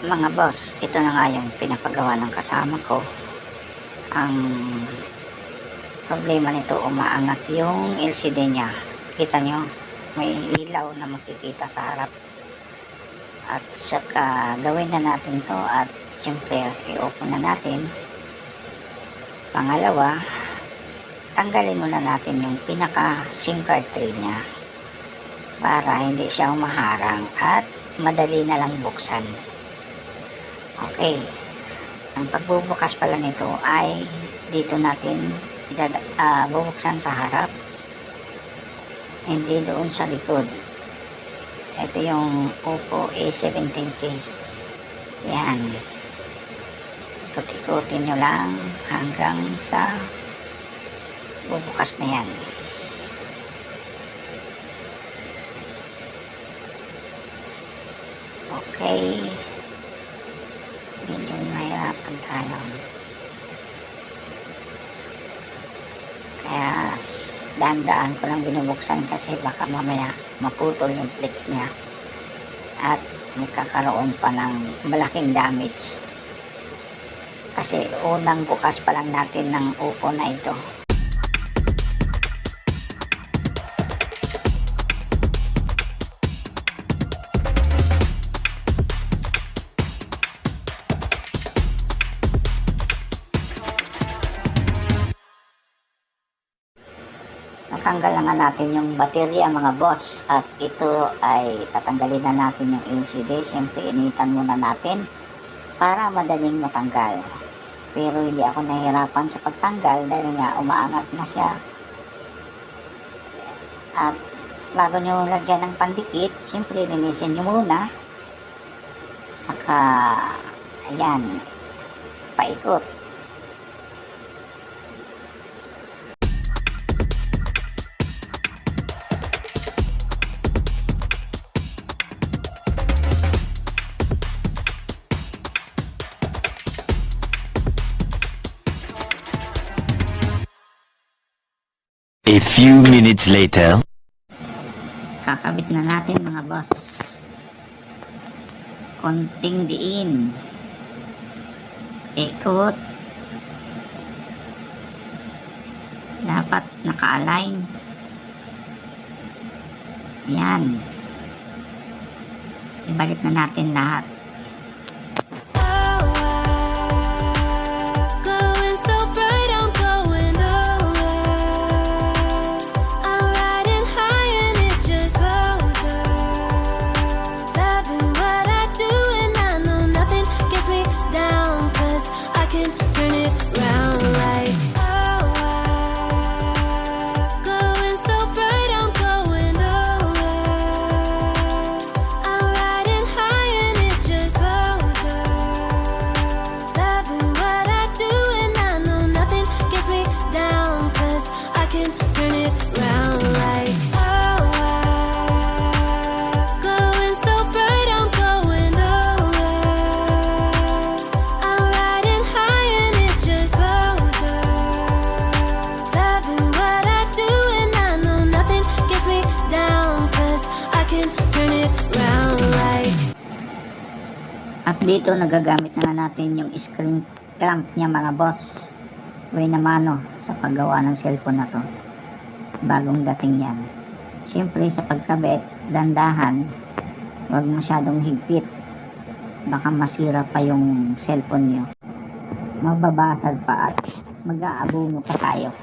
Mga boss, ito na nga yung pinapagawa ng kasama ko. Ang problema nito, umaangat yung LCD niya. Kita nyo, may ilaw na makikita sa harap. At saka gawin na natin to at syempre i-open na natin. Pangalawa, tanggalin muna natin yung pinaka SIM card tray niya para hindi siya humaharang at madali na lang buksan. Okay, ang pagbubukas pala nito ay dito natin bubuksan sa harap, hindi doon sa likod. Ito yung Oppo A17K. Yan, ikot-ikotin nyo lang hanggang sa bubukas na yan. Okay, medyo mahirapan tayo, kaya dahan-dahan ko lang binubuksan kasi baka mamaya maputol yung flex niya at magkakaroon pa ng malaking damage kasi unang bukas pa lang natin ng Oppo na ito. Natanggal na nga natin yung baterya mga boss, at ito ay tatanggalin na natin yung LCD. Siyempre initan muna natin para madaling matanggal, pero hindi ako nahihirapan sa pagtanggal dahil nga umaangat na siya. At bago nyo lagyan ng pandikit, siyempre linisin nyo muna, saka ayan, paikot. A few minutes later. Kakabit na natin mga boss. Konting diin, ikot, dapat naka-align. Yan, ibalik na natin lahat. At dito nagagamit na natin yung screen clamp niya mga boss. Way na mano sa paggawa ng cellphone na to. Bagong dating yan. Siyempre sa pagkabit, dandahan, huwag masyadong higpit. Baka masira pa yung cellphone nyo. Mababasag pa at mag-aabuno pa tayo.